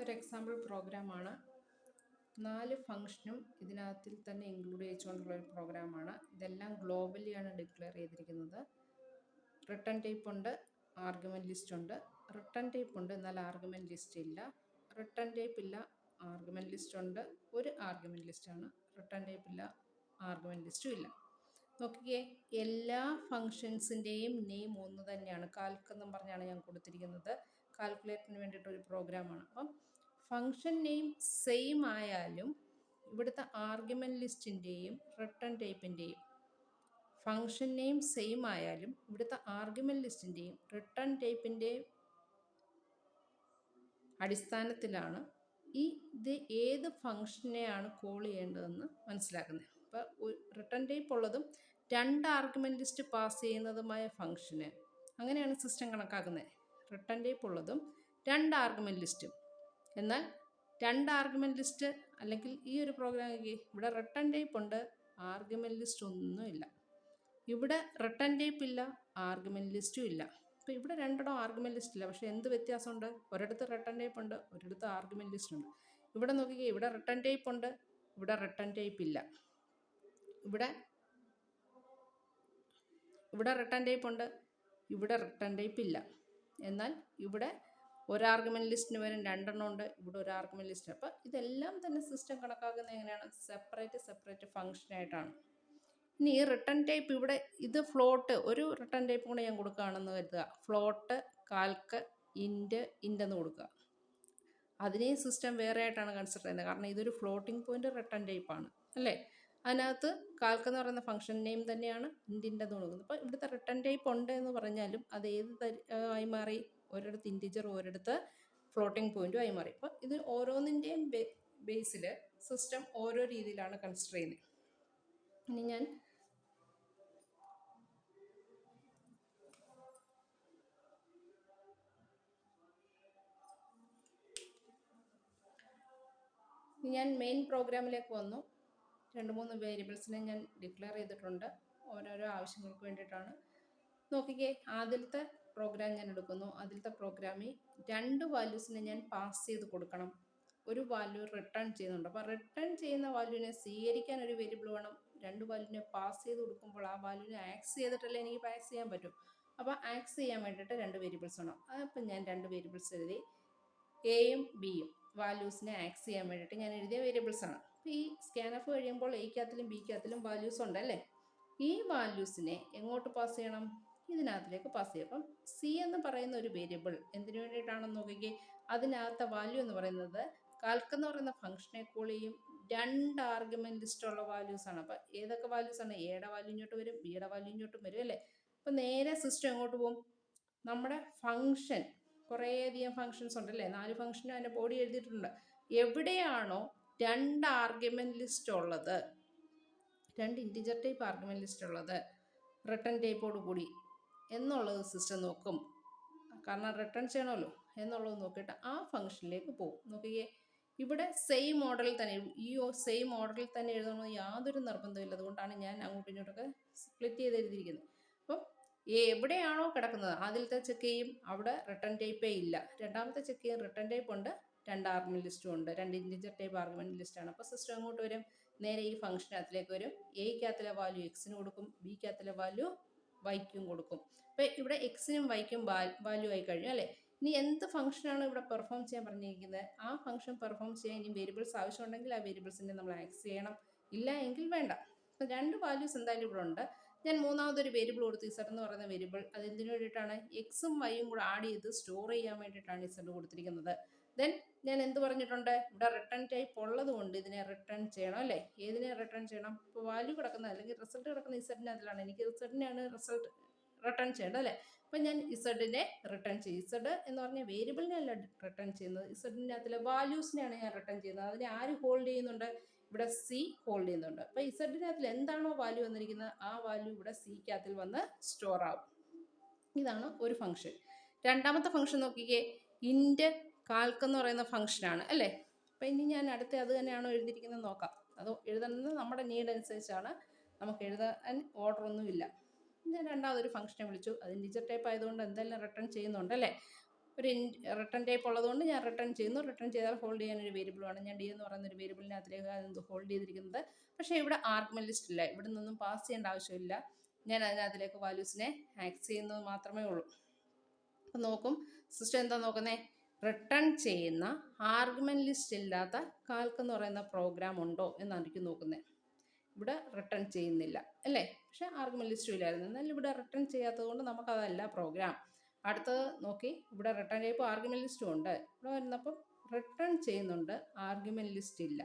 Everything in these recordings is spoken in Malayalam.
ഒരു എക്സാമ്പിൾ പ്രോഗ്രാമാണ്. 4 ഫംഗ്ഷനും ഇതിനകത്തിൽ തന്നെ ഇൻക്ലൂഡ് ചെയ്തുകൊണ്ടുള്ള ഒരു പ്രോഗ്രാമാണ്. ഇതെല്ലാം ഗ്ലോബലിയാണ് ഡിക്ലെയർ ചെയ്തിരിക്കുന്നത്. റിട്ടേൺ ടൈപ്പ് ഉണ്ട്, ആർഗ്യുമെൻറ്റ് ലിസ്റ്റ് ഉണ്ട്. റിട്ടേൺ ടൈപ്പ് ഉണ്ട്, എന്നാൽ ആർഗ്യുമെൻറ്റ് ലിസ്റ്റ് ഇല്ല. റിട്ടേൺ ടൈപ്പ് ഇല്ല, ആർഗ്യുമെൻറ്റ് ലിസ്റ്റ് ഉണ്ട്. ഒരു ആർഗ്യുമെൻറ്റ് ലിസ്റ്റാണ്. റിട്ടേൺ ടൈപ്പ് ഇല്ല, ആർഗ്യുമെൻറ്റ് ലിസ്റ്റും ഇല്ല. നോക്കിക്കേ, എല്ലാ ഫങ്ഷൻസിൻ്റെയും നെയിം ഒന്ന് തന്നെയാണ്. കാൽക്ക് എന്നും പറഞ്ഞാണ് ഞാൻ കൊടുത്തിരിക്കുന്നത്. കാൽക്കുലേറ്ററിന് വേണ്ടിയിട്ടൊരു പ്രോഗ്രാമാണ്. അപ്പം ഫങ്ഷൻ നെയിം സെയിം ആയാലും ഇവിടുത്തെ ആർഗ്യുമെൻറ്റ് ലിസ്റ്റിൻ്റെയും റിട്ടേൺ ടൈപ്പിൻ്റെയും ഫങ്ഷൻ നെയിം സെയിം ആയാലും ഇവിടുത്തെ ആർഗ്യുമെൻറ്റ് ലിസ്റ്റിൻ്റെയും റിട്ടേൺ ടൈപ്പിൻ്റെയും അടിസ്ഥാനത്തിലാണ് ഇത് ഏത് ഫങ്ഷനെയാണ് കോൾ ചെയ്യേണ്ടതെന്ന് മനസ്സിലാക്കുന്നത്. അപ്പോൾ റിട്ടേൺ ടൈപ്പ് ഉള്ളതും 2 ആർഗ്യുമെൻറ്റ് ലിസ്റ്റ് പാസ് ചെയ്യുന്നതുമായ ഫങ്ഷന് അങ്ങനെയാണ് സിസ്റ്റം കണക്കാക്കുന്നത്. റിട്ടേൺ ടൈപ്പ് ഉള്ളതും 2 ആർഗ്യുമെൻറ്റ് ലിസ്റ്റും. എന്നാൽ 2 ആർഗ്യുമെൻറ്റ് ലിസ്റ്റ് അല്ലെങ്കിൽ ഈ ഒരു പ്രോഗ്രാം ഇവിടെ റിട്ടേൺ ടൈപ്പ് ഉണ്ട്, ആർഗ്യുമെൻറ്റ് ലിസ്റ്റ് ഒന്നുമില്ല. ഇവിടെ റിട്ടേൺ ടൈപ്പ് ഇല്ല, ആർഗ്യുമെൻറ്റ് ലിസ്റ്റും ഇല്ല. അപ്പോൾ ഇവിടെ രണ്ടിടം ആർഗ്യുമെൻറ്റ് ലിസ്റ്റ് ഇല്ല. പക്ഷേ എന്ത് വ്യത്യാസമുണ്ട്? ഒരിടത്ത് റിട്ടേൺ ടൈപ്പ് ഉണ്ട്, ഒരിടത്ത് ആർഗ്യുമെൻറ്റ് ലിസ്റ്റ് ഉണ്ട്. ഇവിടെ നോക്കിക്കേ, ഇവിടെ റിട്ടേൺ ടൈപ്പ് ഉണ്ട്, ഇവിടെ റിട്ടേൺ ടൈപ്പ് ഇല്ല. ഇവിടെ റിട്ടേൺ ടൈപ്പ് ഉണ്ട്, ഇവിടെ റിട്ടേൺ ടൈപ്പ് ഇല്ല. എന്നാൽ ഇവിടെ ഒരു ആർഗ്യുമെൻറ്റ് ലിസ്റ്റിന് വരും 2 എണ്ണം ഉണ്ട്, ഇവിടെ ഒരു ആർഗ്യുമെൻറ്റ് ലിസ്റ്റ്. അപ്പോൾ ഇതെല്ലാം തന്നെ സിസ്റ്റം കണക്കാക്കുന്നത് എങ്ങനെയാണ്? സെപ്പറേറ്റ് ഫംഗ്ഷനായിട്ടാണ്. ഇനി ഈ റിട്ടേൺ ടൈപ്പ് ഇവിടെ ഇത് ഫ്ലോട്ട്, ഒരു റിട്ടേൺ ടൈപ്പ് കൂടെ ഞാൻ കൊടുക്കുകയാണെന്ന് കരുതുക. ഫ്ലോട്ട്, കാൽക്ക്, ഇൻറ്റെന്ന് കൊടുക്കുക. അതിനെയും സിസ്റ്റം വേറെ ആയിട്ടാണ് കൺസിഡർ ചെയ്യുന്നത്. കാരണം ഇതൊരു ഫ്ലോട്ടിംഗ് പോയിന്റ് റിട്ടേൺ ടൈപ്പാണ് അല്ലേ. അതിനകത്ത് കാൽക്ക് എന്ന് പറയുന്ന ഫംഗ്ഷൻ നെയിം തന്നെയാണ് ഇൻറ്റെന്ന് കൊടുക്കുന്നത്. അപ്പോൾ ഇവിടുത്തെ റിട്ടേൺ ടൈപ്പ് ഉണ്ട് എന്ന് പറഞ്ഞാലും അത് ഏത് ആയി മാറി? ഒരിടത്ത് ഇൻറ്റിജർ, ഒരിടത്ത് ഫ്ലോട്ടിംഗ് പോയിന്റും ആയി മാറി. അപ്പോൾ ഇത് ഓരോന്നിൻ്റെയും ബേസിൽ സിസ്റ്റം ഓരോ രീതിയിലാണ് കൺസിഡർ ചെയ്യുന്നത്. ഇനി ഞാൻ മെയിൻ പ്രോഗ്രാമിലേക്ക് വന്നു. 2-3 വേരിയബിൾസിനെ ഞാൻ ഡിക്ലെയർ ചെയ്തിട്ടുണ്ട്, ഓരോരോ ആവശ്യങ്ങൾക്ക് വേണ്ടിയിട്ടാണ്. നോക്കിക്കേ, ആദ്യത്തെ പ്രോഗ്രാം ഞാൻ എടുക്കുന്നു. ആദ്യത്തെ പ്രോഗ്രാമിൽ 2 വാല്യൂസിനെ ഞാൻ പാസ് ചെയ്ത് കൊടുക്കണം. ഒരു വാല്യൂ റിട്ടേൺ ചെയ്യുന്നുണ്ട്. അപ്പോൾ റിട്ടേൺ ചെയ്യുന്ന വാല്യൂവിനെ സ്വീകരിക്കാൻ ഒരു വേരിയബിൾ വേണം. 2 വാല്യൂവിനെ പാസ് ചെയ്ത് കൊടുക്കുമ്പോൾ ആ വാല്യൂവിനെ ആക്സ് ചെയ്തിട്ടല്ലേ എനിക്ക് പാസ് ചെയ്യാൻ പറ്റും. അപ്പോൾ ആക്സ് ചെയ്യാൻ വേണ്ടിയിട്ട് 2 വേരിയബിൾസ് വേണം. അപ്പം ഞാൻ 2 വേരിയബിൾസ് എഴുതി. എയും ബിയും വാല്യൂസിനെ ആക്സ് ചെയ്യാൻ വേണ്ടിയിട്ട് ഞാൻ എഴുതിയ വേരിയബിൾസ് ആണ്. ഈ സ്കാൻഎഫ് കഴിയുമ്പോൾ എയ്ക്കകത്തിലും ബിക്കകത്തിലും വാല്യൂസ് ഉണ്ടല്ലേ. ഈ വാല്യൂസിനെ എങ്ങോട്ട് പാസ് ചെയ്യണം? ഇതിനകത്തിലേക്ക് പാസ് ചെയ്യും. അപ്പം സി എന്ന് പറയുന്ന ഒരു വേരിയബിൾ എന്തിനു വേണ്ടിയിട്ടാണെന്ന് നോക്കിക്കേ, അതിനകത്തെ വാല്യൂ എന്ന് പറയുന്നത് കാൽക്ക് എന്ന് പറയുന്ന ഫംഗ്ഷനെ കോൾ ചെയ്യും. 2 ആർഗ്യുമെൻറ്റ് ലിസ്റ്റുള്ള വാല്യൂസ് ആണ്. അപ്പം ഏതൊക്കെ വാല്യൂസ് ആണ്? എയുടെ വാല്യൂ ഇങ്ങോട്ട് വരും, ബിയുടെ വാല്യൂ ഇങ്ങോട്ടും വരും അല്ലേ. അപ്പം നേരെ സിസ്റ്റം എങ്ങോട്ട് പോകും? നമ്മുടെ ഫംഗ്ഷൻ, കുറേയധികം ഫങ്ഷൻസ് ഉണ്ടല്ലേ, 4 ഫംഗ്ഷനും അതിൻ്റെ ബോഡി എഴുതിയിട്ടുണ്ട്. എവിടെയാണോ 2 ആർഗ്യുമെൻറ്റ് ലിസ്റ്റ് ഉള്ളത്, 2 ഇൻറ്റിജർ ടൈപ്പ് ആർഗ്യുമെൻറ്റ് ലിസ്റ്റ് ഉള്ളത്, റിട്ടേൺ ടൈപ്പോട് കൂടി എന്നുള്ളത് സിസ്റ്റം നോക്കും. കാരണം റിട്ടേൺ ചെയ്യണമല്ലോ എന്നുള്ളത് നോക്കിയിട്ട് ആ ഫംഗ്ഷനിലേക്ക് പോകും. നോക്കിക്കേ, ഇവിടെ സെയിം മോഡലിൽ തന്നെ, സെയിം മോഡലിൽ തന്നെ എഴുതണമെന്ന് യാതൊരു നിർബന്ധമില്ല. അതുകൊണ്ടാണ് ഞാൻ അങ്ങോട്ടും ഇങ്ങോട്ടൊക്കെ സ്പ്ലിറ്റ് ചെയ്ത് എഴുതിയിരിക്കുന്നത്. അപ്പം എവിടെയാണോ കിടക്കുന്നത് ആദ്യത്തെ ചെക്ക് ചെയ്യും, അവിടെ റിട്ടേൺ ടൈപ്പേ ഇല്ല. രണ്ടാമത്തെ ചെക്ക് ചെയ്യും, റിട്ടേൺ ടൈപ്പ് ഉണ്ട്, 2 ആർഗ്യുമെൻറ്റ് ലിസ്റ്റും ഉണ്ട്, 2 ഇൻറ്റിജർ ടൈപ്പ് ആർഗ്യുമെൻറ്റ് ലിസ്റ്റാണ്. അപ്പോൾ സിസ്റ്റം അങ്ങോട്ട് വരും, നേരെ ഈ ഫംഗ്ഷനകത്തിലേക്ക് വരും. എയ്ക്കകത്തിലെ വാല്യൂ എക്സിന് കൊടുക്കും, ബിക്കകത്തിലെ വാല്യൂ വൈക്കും കൊടുക്കും. അപ്പോൾ ഇവിടെ എക്സിനും വൈക്കും വാല്യൂ ആയി കഴിഞ്ഞു അല്ലേ. ഇനി എന്ത് ഫംഗ്ഷനാണ് ഇവിടെ പെർഫോം ചെയ്യാൻ പറഞ്ഞിരിക്കുന്നത്, ആ ഫംഗ്ഷൻ പെർഫോം ചെയ്യാൻ ഇനി വേരിയബിൾസ് ആവശ്യമുണ്ടെങ്കിൽ ആ വേരിയബിൾസിനെ നമ്മൾ ആക്സ് ചെയ്യണം, ഇല്ല എങ്കിൽ വേണ്ട. അപ്പോൾ 2 വാല്യൂസ് എന്തായാലും ഇവിടെ ഉണ്ട്. ഞാൻ മൂന്നാമതൊരു വേരിയബിൾ കൊടുത്തു, ഇസഡ് എന്ന് പറയുന്ന വേരിയബിൾ. അത് എന്തിനു വേണ്ടിയിട്ടാണ്? എക്സും വൈയും കൂടെ ആഡ് ചെയ്ത് സ്റ്റോർ ചെയ്യാൻ വേണ്ടിയിട്ടാണ് ഇസഡ് കൊടുത്തിരിക്കുന്നത്. ദെൻ ഞാൻ എന്ത് പറഞ്ഞിട്ടുണ്ട്? ഇവിടെ റിട്ടേൺ ടൈപ്പ് ഉള്ളത് കൊണ്ട് ഇതിനെ റിട്ടേൺ ചെയ്യണം അല്ലേ. ഏതിനെ റിട്ടേൺ ചെയ്യണം? ഇപ്പോൾ വാല്യൂ കിടക്കുന്ന അല്ലെങ്കിൽ റിസൾട്ട് കിടക്കുന്ന ഇസഡിനകത്തിലാണ്, എനിക്ക് ഇസഡിനെയാണ് റിസൾട്ട് റിട്ടേൺ ചെയ്യേണ്ടത് അല്ലേ. അപ്പം ഞാൻ ഇസഡിനെ റിട്ടേൺ ചെയ്യും. ഇസഡ് എന്ന് പറഞ്ഞ വേരിയബിളിനെയല്ല റിട്ടേൺ ചെയ്യുന്നത്, ഇസഡിനകത്തിലെ വാല്യൂസിനെയാണ് ഞാൻ റിട്ടേൺ ചെയ്യുന്നത്. അതിനെ ആര് ഹോൾഡ് ചെയ്യുന്നുണ്ട്? ഇവിടെ സി ഹോൾഡ് ചെയ്യുന്നുണ്ട്. അപ്പോൾ ഇസഡിനകത്തിൽ എന്താണോ വാല്യൂ വന്നിരിക്കുന്നത് ആ വാല്യൂ ഇവിടെ സിക്കകത്തിൽ വന്ന് സ്റ്റോർ ആവും. ഇതാണ് ഒരു ഫംഗ്ഷൻ. രണ്ടാമത്തെ ഫംഗ്ഷൻ നോക്കിക്കേ, ഇൻറ്റ് കാൽക്ക് എന്ന് പറയുന്ന ഫംഗ്ഷനാണ് അല്ലേ. അപ്പം ഇനി ഞാൻ അടുത്ത അത് തന്നെയാണോ എഴുതിയിരിക്കുന്നത് നോക്കാം. അത് എഴുതുന്നത് നമ്മുടെ നീഡ് അനുസരിച്ചാണ്, നമുക്ക് എഴുതാൻ ഓർഡർ ഒന്നുമില്ല. ഞാൻ രണ്ടാമതൊരു ഫംഗ്ഷനെ വിളിച്ചു, അത് ഇൻറ്റിജർ ടൈപ്പ് ആയതുകൊണ്ട് എന്തെല്ലാം റിട്ടേൺ ചെയ്യുന്നുണ്ട് അല്ലേ. ഒരു റിട്ടേൺ ടൈപ്പ് ഉള്ളതുകൊണ്ട് ഞാൻ റിട്ടേൺ ചെയ്യുന്നു. റിട്ടേൺ ചെയ്താൽ ഹോൾഡ് ചെയ്യാൻ ഒരു വേരിയബിളാണ്. ഞാൻ ഡി എന്ന് പറയുന്ന ഒരു വേരിയബിളിനകത്തിലേക്ക് ഹോൾഡ് ചെയ്തിരിക്കുന്നത്. പക്ഷേ ഇവിടെ ആർഗ്യുമെന്റ് ലിസ്റ്റ് ഇല്ല. ഇവിടെ നിന്നും പാസ് ചെയ്യേണ്ട ആവശ്യമില്ല. ഞാൻ അതിനകത്തിലേക്ക് വാല്യൂസിനെ ആക്സസ് ചെയ്യുന്നത് മാത്രമേ ഉള്ളൂ. അപ്പം നോക്കും സിസ്റ്റം എന്താ നോക്കുന്നേ, റിട്ടേൺ ചെയ്യുന്ന ആർഗ്യുമെന്റ് ലിസ്റ്റ് ഇല്ലാത്ത കാൽക്ക് എന്ന് പറയുന്ന പ്രോഗ്രാം ഉണ്ടോ എന്നായിരിക്കും നോക്കുന്നത്. ഇവിടെ റിട്ടേൺ ചെയ്യുന്നില്ല അല്ലേ, പക്ഷെ ആർഗ്യുമെന്റ് ലിസ്റ്റും ഇല്ലായിരുന്നു. എന്നാൽ ഇവിടെ റിട്ടേൺ ചെയ്യാത്തത് കൊണ്ട് നമുക്കതല്ല പ്രോഗ്രാം. അടുത്തത് നോക്കി, ഇവിടെ റിട്ടേൺ ടൈപ്പ് ആർഗ്യുമെന്റ് ലിസ്റ്റും ഉണ്ട്. ഇവിടെ വരുന്നപ്പം റിട്ടേൺ ചെയ്യുന്നുണ്ട്, ആർഗ്യുമെന്റ് ലിസ്റ്റ് ഇല്ല.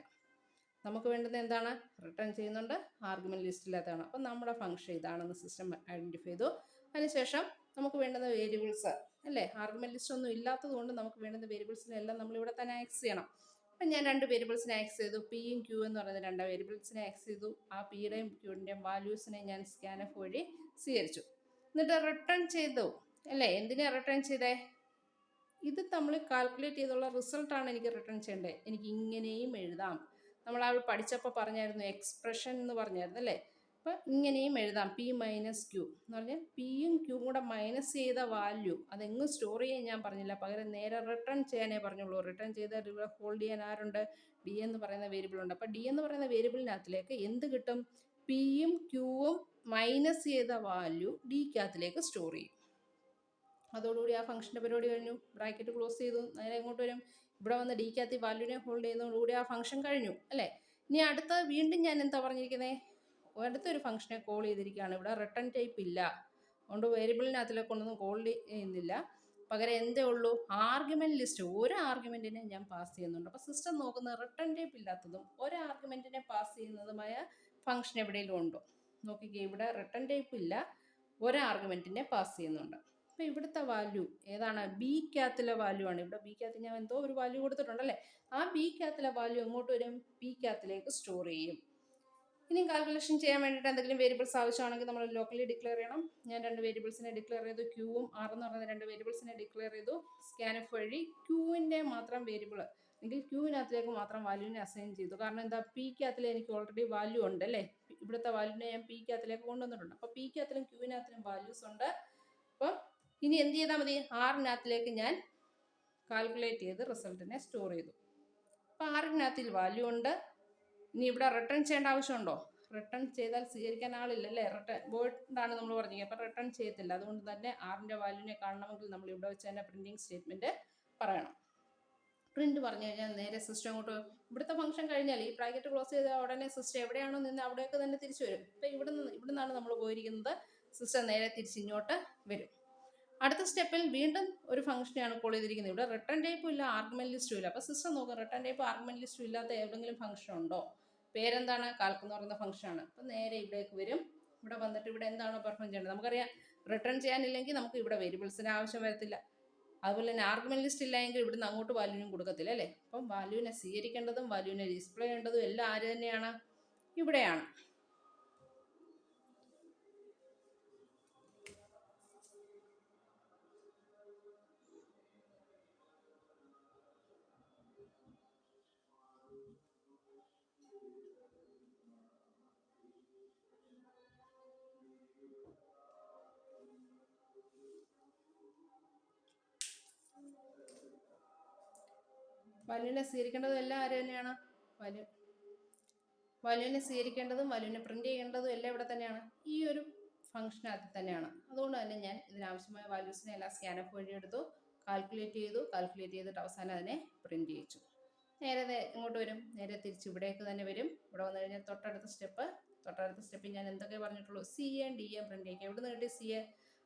നമുക്ക് വേണ്ടുന്നത് എന്താണ്, റിട്ടേൺ ചെയ്യുന്നുണ്ട്, ആർഗ്യുമെന്റ് ലിസ്റ്റ് ഇല്ലാത്തതാണ്. അപ്പം നമ്മുടെ ഫംഗ്ഷൻ ഇതാണെന്ന് സിസ്റ്റം ഐഡൻറ്റിഫൈ ചെയ്തു. അതിനുശേഷം നമുക്ക് വേണ്ടുന്ന വേരിയബിൾസ് അല്ലേ, ആർഗ്യുമെന്റ് ലിസ്റ്റ് ഒന്നും ഇല്ലാത്തത് കൊണ്ട് നമുക്ക് വേണ്ടുന്ന വേരിയബിൾസിനെല്ലാം നമ്മൾ ഇവിടെ തന്നെ ആക്സസ് ചെയ്യണം. അപ്പം ഞാൻ 2 വേരിയബിൾസിനെ ആക്സസ് ചെയ്തു. പിയും ക്യൂ എന്ന് പറയുന്ന 2 വേരിയബിൾസിനെ ആക്സസ് ചെയ്തു. ആ പിയുടെയും ക്യൂവിൻ്റെയും വാല്യൂസിനെ ഞാൻ സ്കാൻഎഫ് വഴി സ്വീകരിച്ചു. എന്നിട്ട് റിട്ടേൺ ചെയ്തു അല്ലേ. എന്തിനാണ് റിട്ടേൺ ചെയ്തേ, ഇത് നമ്മൾ കാൽക്കുലേറ്റ് ചെയ്തുള്ള റിസൾട്ടാണ് എനിക്ക് റിട്ടേൺ ചെയ്യേണ്ടത്. എനിക്ക് ഇങ്ങനെയും എഴുതാം. നമ്മൾ ആ പഠിച്ചപ്പോൾ പറഞ്ഞായിരുന്നു എക്സ്പ്രഷൻ എന്ന് പറഞ്ഞായിരുന്നു അല്ലേ. അപ്പോൾ ഇങ്ങനെയും എഴുതാം, പി മൈനസ് ക്യൂ എന്ന് പറഞ്ഞാൽ പിയും ക്യൂവും കൂടെ മൈനസ് ചെയ്ത വാല്യൂ അതെങ്ങും സ്റ്റോർ ചെയ്യാൻ ഞാൻ പറഞ്ഞില്ല, പകരം നേരെ റിട്ടേൺ ചെയ്യാനേ പറഞ്ഞുള്ളൂ. റിട്ടേൺ ചെയ്താൽ ഇവിടെ ഹോൾഡ് ചെയ്യാൻ ആരുണ്ട്, ഡി എന്ന് പറയുന്ന വേരിയബിൾ ഉണ്ട്. അപ്പോൾ ഡി എന്ന് പറയുന്ന വേരിയബിളിനകത്തിലേക്ക് എന്ത് കിട്ടും, പിയും ക്യൂവും മൈനസ് ചെയ്ത വാല്യൂ ഡിക്കകത്തിലേക്ക് സ്റ്റോർ ചെയ്യും. അതോടുകൂടി ആ ഫംഗ്ഷൻ്റെ പരിപാടി കഴിഞ്ഞു. ബ്രാക്കറ്റ് ക്ലോസ് ചെയ്തു, നേരെ എങ്ങോട്ട് വരും, ഇവിടെ വന്ന് ഡിക്കകത്ത് വാല്യൂനെ ഹോൾഡ് ചെയ്യുന്നതോടുകൂടി ആ ഫംഗ്ഷൻ കഴിഞ്ഞു അല്ലേ. ഇനി അടുത്ത വീണ്ടും ഞാൻ എന്താ പറഞ്ഞിരിക്കുന്നത്, അടുത്തൊരു ഫംഗ്ഷനെ കോൾ ചെയ്തിരിക്കുകയാണ്. ഇവിടെ റിട്ടേൺ ടൈപ്പ് ഇല്ല, അതുകൊണ്ട് വേരിയബിളിനകത്തിലേക്ക് കൊണ്ടൊന്നും കോൾ ചെയ്യുന്നില്ല. പകരം എന്തേ ഉള്ളൂ, ആർഗ്യുമെന്റ് ലിസ്റ്റ്. ഒരു ആർഗ്യുമെന്റിനെ ഞാൻ പാസ് ചെയ്യുന്നുണ്ട്. അപ്പോൾ സിസ്റ്റം നോക്കുന്നത് റിട്ടേൺ ടൈപ്പ് ഇല്ലാത്തതും ഒരു ആർഗ്യുമെന്റിനെ പാസ് ചെയ്യുന്നതുമായ ഫംഗ്ഷൻ എവിടെയെങ്കിലും ഉണ്ടോ നോക്കിക്കേ. ഇവിടെ റിട്ടേൺ ടൈപ്പ് ഇല്ല, ഒരു ആർഗ്യുമെന്റിനെ പാസ് ചെയ്യുന്നുണ്ട്. അപ്പോൾ ഇവിടുത്തെ വാല്യൂ ഏതാണ്, ബിക്കകത്തിലെ വാല്യൂ ആണ്. ഇവിടെ ബിക്കകത്ത് ഞാൻ എന്തോ ഒരു വാല്യൂ കൊടുത്തിട്ടുണ്ടല്ലേ, ആ ബിക്കകത്തിലെ വാല്യൂ എങ്ങോട്ട് വരും, പിക്കകത്തിലേക്ക് സ്റ്റോർ ചെയ്യും. ഇനി കാൽക്കുലേഷൻ ചെയ്യാൻ വേണ്ടിയിട്ട് എന്തെങ്കിലും വേരിയബിൾസ് ആവശ്യമാണെങ്കിൽ നമ്മൾ ലോക്കലി ഡിക്ലെയർ ചെയ്യണം. ഞാൻ 2 വേരിയബിൾസിനെ ഡിക്ലെയർ ചെയ്തു, ക്യൂവും ആർ എന്ന് പറയുന്ന 2 വേരിയബിൾസിനെ ഡിക്ലെയർ ചെയ്തു. സ്കാൻഎഫ് വഴി ക്യൂവിൻ്റെ മാത്രം വേരിയബിൾ അല്ലെങ്കിൽ ക്യൂവിനകത്തിലേക്ക് മാത്രം വാല്യൂവിനെ അസൈൻ ചെയ്തു. കാരണം എന്താ, പിക്കകത്തിൽ എനിക്ക് ഓൾറെഡി വാല്യൂ ഉണ്ട് അല്ലേ. ഇവിടുത്തെ വാല്യൂവിനെ ഞാൻ പിക്കകത്തിലേക്ക് കൊണ്ടുവന്നിട്ടുണ്ട്. അപ്പോൾ പിക്കകത്തിലും ക്യൂവിനകത്തിലും വാല്യൂസ് ഉണ്ട്. അപ്പം ഇനി എന്ത് ചെയ്താൽ മതി, ആറിനകത്തിലേക്ക് ഞാൻ കാൽക്കുലേറ്റ് ചെയ്ത് റിസൾട്ടിനെ സ്റ്റോർ ചെയ്തു. അപ്പോൾ ആറിനകത്തിൽ വാല്യൂ ഉണ്ട്. ഇനി ഇവിടെ റിട്ടേൺ ചെയ്യേണ്ട ആവശ്യമുണ്ടോ, റിട്ടേൺ ചെയ്താൽ സ്വീകരിക്കാൻ ആളില്ല അല്ലേ. റിട്ടേൺ ബോർഡാണ് നമ്മൾ പറഞ്ഞത്, അപ്പോൾ റിട്ടേൺ ചെയ്യത്തില്ല. അതുകൊണ്ട് തന്നെ ആറിൻ്റെ വാല്യൂവിനെ കാണണമെങ്കിൽ നമ്മൾ ഇവിടെ വെച്ച് തന്നെ പ്രിൻറ്റിങ് സ്റ്റേറ്റ്മെൻറ്റ് പറയണം. പ്രിൻറ്റ് പറഞ്ഞു കഴിഞ്ഞാൽ നേരെ സിസ്റ്റം അങ്ങോട്ട്, ഇവിടുത്തെ ഫംഗ്ഷൻ കഴിഞ്ഞാൽ ഈ ബ്രാക്കറ്റ് ക്ലോസ് ചെയ്താൽ ഉടനെ സിസ്റ്റം എവിടെയാണോ നിന്ന് അവിടെയൊക്കെ തന്നെ തിരിച്ചു വരും. ഇപ്പോൾ ഇവിടെ നിന്നാണ് നമ്മൾ പോയിരിക്കുന്നത്, സിസ്റ്റം നേരെ തിരിച്ചിങ്ങോട്ട് വരും. അടുത്ത സ്റ്റെപ്പിൽ വീണ്ടും ഒരു ഫംഗ്ഷനെയാണ് കോൾ ചെയ്തിരിക്കുന്നത്. ഇവിടെ റിട്ടേൺ ടൈപ്പും ഇല്ല, ആർഗ്യുമെന്റ് ലിസ്റ്റും ഇല്ല. അപ്പോൾ സിസ്റ്റം നോക്കുക, റിട്ടേൺ ടൈപ്പ് ആർഗ്യുമെന്റ് ലിസ്റ്റും ഇല്ലാത്ത ഏതെങ്കിലും ഫംഗ്ഷൻ ഉണ്ടോ. പേരെന്താണ്, കാൽക്ക് എന്ന് പറയുന്ന ഫംഗ്ഷനാണ്. അപ്പം നേരെ ഇവിടേക്ക് വരും. ഇവിടെ വന്നിട്ട് ഇവിടെ എന്താണോ പെർഫോം ചെയ്യേണ്ടത്, നമുക്കറിയാം റിട്ടേൺ ചെയ്യാനില്ലെങ്കിൽ നമുക്ക് ഇവിടെ വേരിയബിൾസിന് ആവശ്യം വരത്തില്ല. അതുപോലെ തന്നെ ആർഗ്യുമെന്റ് ലിസ്റ്റ് ഇല്ലെങ്കിൽ ഇവിടുന്ന് അങ്ങോട്ട് വാല്യൂനും കൊടുക്കത്തില്ല അല്ലേ. അപ്പം വാല്യൂവിനെ സ്വീകരിക്കേണ്ടതും വാല്യൂവിനെ ഡിസ്പ്ലേ ചെയ്യേണ്ടതും എല്ലാം ആര് തന്നെയാണ്, ഇവിടെയാണ്. വാല്യൂവിനെ സ്വീകരിക്കേണ്ടതും എല്ലാം ആര് തന്നെയാണ്, വാല്യൂവിനെ സ്വീകരിക്കേണ്ടതും വാല്യൂവിനെ പ്രിന്റ് ചെയ്യേണ്ടതും എല്ലാം ഇവിടെ തന്നെയാണ്, ഈ ഒരു ഫംഗ്ഷനകത്ത് തന്നെയാണ്. അതുകൊണ്ട് തന്നെ ഞാൻ ഇതിനാവശ്യമായ വാല്യൂസിനെ എല്ലാം സ്കാൻഎഫ് വഴി എടുത്തു, കാൽക്കുലേറ്റ് ചെയ്തിട്ട് അവസാനം അതിനെ പ്രിന്റ് ചെയ്യിച്ചു. നേരെ ഇങ്ങോട്ട് വരും, നേരെ തിരിച്ച് ഇവിടേക്ക് തന്നെ വരും. ഇവിടെ വന്നു കഴിഞ്ഞാൽ തൊട്ടടുത്ത സ്റ്റെപ്പിൽ ഞാൻ എന്തൊക്കെ പറഞ്ഞിട്ടുള്ളൂ, C A D A print ചെയ്യിക്കുക. ഇവിടെ നിന്ന് കിട്ടി സി എ,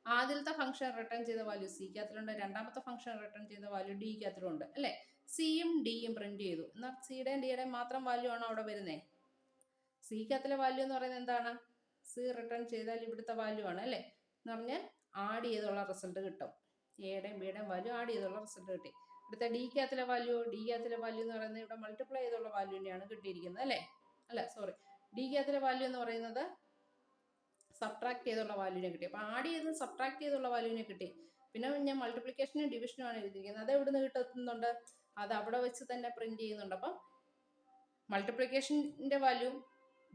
ആദ്യത്തെ ഫംഗ്ഷൻ റിട്ടേൺ ചെയ്ത വാല്യൂ സിക്കകത്തിലുണ്ട്, രണ്ടാമത്തെ ഫംഗ്ഷൻ റിട്ടേൺ ചെയ്ത വാല്യൂ ഡിക്കകത്തിലുണ്ട് അല്ലേ. സിയും ഡിയും പ്രിന്റ് ചെയ്തു. എന്നാൽ സിയുടെയും ഡിയുടെയും മാത്രം വാല്യൂ ആണോ അവിടെ വരുന്നത്. സിക്കകത്തിലെ വാല്യൂ എന്ന് പറയുന്നത് എന്താണ്, സി റിട്ടേൺ ചെയ്താൽ ഇവിടുത്തെ വാല്യൂ ആണ് അല്ലേ. എന്ന് പറഞ്ഞാൽ ആഡ് ചെയ്തുള്ള റിസൾട്ട് കിട്ടും. എയുടെയും ബിയുടെയും വാല്യൂ ആഡ് ചെയ്തുള്ള റിസൾട്ട് കിട്ടി. ഇവിടുത്തെ ഡിക്കകത്തിലെ വാല്യൂ എന്ന് പറയുന്നത് ഇവിടെ മൾട്ടിപ്ലൈ ചെയ്തുള്ള വാല്യൂവിനെയാണ് കിട്ടിയിരിക്കുന്നത് അല്ലേ. ഡിക്കകത്തിലെ വാല്യൂ എന്ന് പറയുന്നത് സബ്ട്രാക്ട് ചെയ്തുള്ള വാല്യൂവിനെ കിട്ടി. അപ്പോൾ ആഡ് ചെയ്ത് സബ്ട്രാക്ട് ചെയ്തുള്ള വാല്യൂവിനെ കിട്ടി. പിന്നെ ഞാൻ മൾട്ടിപ്ലിക്കേഷനും ഡിവിഷനും ആണ് എഴുതിയിരിക്കുന്നത്. അത് എവിടുന്ന് കിട്ടുന്നുണ്ട്, അത് അവിടെ വെച്ച് തന്നെ പ്രിന്റ് ചെയ്യുന്നുണ്ട്. അപ്പം മൾട്ടിപ്ലിക്കേഷൻ്റെ വാല്യൂ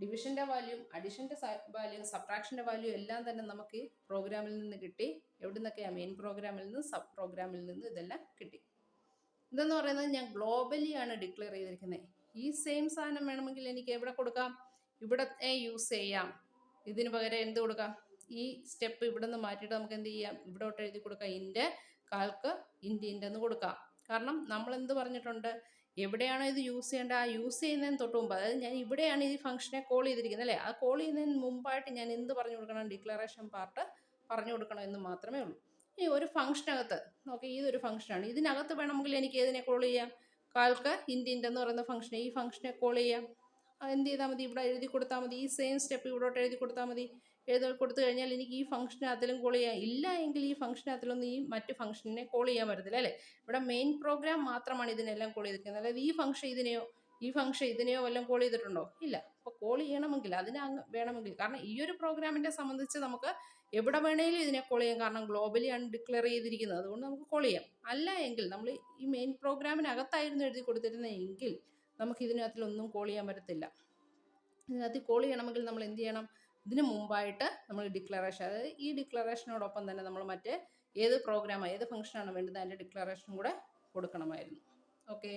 ഡിവിഷൻ്റെ വാല്യൂ, അഡിഷൻ്റെ വാല്യൂ, സബ്ട്രാക്ഷൻ്റെ വാല്യൂ എല്ലാം തന്നെ നമുക്ക് പ്രോഗ്രാമിൽ നിന്ന് കിട്ടി. എവിടെ നിന്നൊക്കെയാണ്? മെയിൻ പ്രോഗ്രാമിൽ നിന്ന്, സബ് പ്രോഗ്രാമിൽ നിന്ന് ഇതെല്ലാം കിട്ടി. ഇതെന്ന് പറയുന്നത് ഞാൻ ഗ്ലോബലി ആണ് ഡിക്ലെയർ ചെയ്തിരിക്കുന്നത്. ഈ സെയിം സാധനം വേണമെങ്കിൽ എനിക്ക് എവിടെ കൊടുക്കാം? ഇവിടെ യൂസ് ചെയ്യാം. ഇതിന് പകരം എന്ത് കൊടുക്കാം? ഈ സ്റ്റെപ്പ് ഇവിടെ നിന്ന് മാറ്റിയിട്ട് നമുക്ക് എന്ത് ചെയ്യാം? ഇവിടോട്ട് എഴുതി കൊടുക്കാം. ഇൻറ്റ് കാൽക്ക് ഇൻറ്റ് എന്ന് കൊടുക്കാം. കാരണം നമ്മൾ എന്ത് പറഞ്ഞിട്ടുണ്ട്? എവിടെയാണോ ഇത് യൂസ് ചെയ്യേണ്ടത്, ആ യൂസ് ചെയ്യുന്നതിന് തൊട്ട് മുമ്പ്, അതായത് ഞാൻ ഇവിടെയാണ് ഈ ഫംഗ്ഷനെ കോൾ ചെയ്തിരിക്കുന്നത് അല്ലേ, ആ കോൾ ചെയ്യുന്നതിന് മുമ്പായിട്ട് ഞാൻ എന്ത് പറഞ്ഞു കൊടുക്കണം? ഡിക്ലറേഷൻ പാർട്ട് പറഞ്ഞു കൊടുക്കണം എന്ന് മാത്രമേ ഉള്ളൂ. ഈ ഒരു ഫംഗ്ഷനകത്ത് നോക്കി, ഇതൊരു ഫംഗ്ഷനാണ്. ഇതിനകത്ത് വേണമെങ്കിൽ എനിക്ക് ഏതിനെ കോൾ ചെയ്യാം? കാൽക്ക് ഇൻറ്റ് എന്ന് പറയുന്ന ഫംഗ്ഷനെ, ഈ ഫംഗ്ഷനെ കോൾ ചെയ്യാം. എന്ത് ചെയ്താൽ മതി? ഇവിടെ എഴുതി കൊടുത്താൽ മതി. ഈ സെയിം സ്റ്റെപ്പ് ഇവിടോട്ട് എഴുതി കൊടുത്താൽ മതി. എഴുതി കൊടുത്തു കഴിഞ്ഞാൽ എനിക്ക് ഈ ഫംഗ്ഷനകത്തിലും കോൾ ചെയ്യാം. ഇല്ല എങ്കിൽ ഈ ഫംഗ്ഷനകത്തിലൊന്നും ഈ മറ്റ് ഫംഗ്ഷനെ കോൾ ചെയ്യാൻ പറ്റത്തില്ല അല്ലേ. ഇവിടെ മെയിൻ പ്രോഗ്രാം മാത്രമാണ് ഇതിനെല്ലാം കോൾ ചെയ്തിരിക്കുന്നത്. അതായത് ഈ ഫംഗ്ഷൻ ഇതിനെയോ വല്ലതും കോൾ ചെയ്തിട്ടുണ്ടോ? ഇല്ല. അപ്പോൾ കോൾ ചെയ്യണമെങ്കിൽ വേണമെങ്കിൽ, കാരണം ഈ ഒരു പ്രോഗ്രാമിനെ സംബന്ധിച്ച് നമുക്ക് എവിടെ വേണേലും ഇതിനെ കോൾ ചെയ്യാം. കാരണം ഗ്ലോബലി ആണ് ഡിക്ലെയർ ചെയ്തിരിക്കുന്നത്, അതുകൊണ്ട് നമുക്ക് കോൾ ചെയ്യാം. അല്ല എങ്കിൽ നമ്മൾ ഈ മെയിൻ പ്രോഗ്രാമിനകത്തായിരുന്നു എഴുതി കൊടുത്തിരുന്നതെങ്കിൽ നമുക്ക് ഇതിനകത്തിലൊന്നും കോൾ ചെയ്യാൻ പറ്റത്തില്ല. ഇതിനകത്ത് കോൾ ചെയ്യണമെങ്കിൽ നമ്മൾ എന്ത് ചെയ്യണം? ഇതിന് മുമ്പായിട്ട് നമ്മൾ ഡിക്ലറേഷൻ, അതായത് ഈ ഡിക്ലറേഷനോടൊപ്പം തന്നെ നമ്മൾ മറ്റേ ഏത് പ്രോഗ്രാമാണ്, ഏത് ഫംഗ്ഷനാണ് വേണ്ടത്, അതിൻ്റെ ഡിക്ലറേഷനും കൂടെ കൊടുക്കണമായിരുന്നു. ഓക്കെ.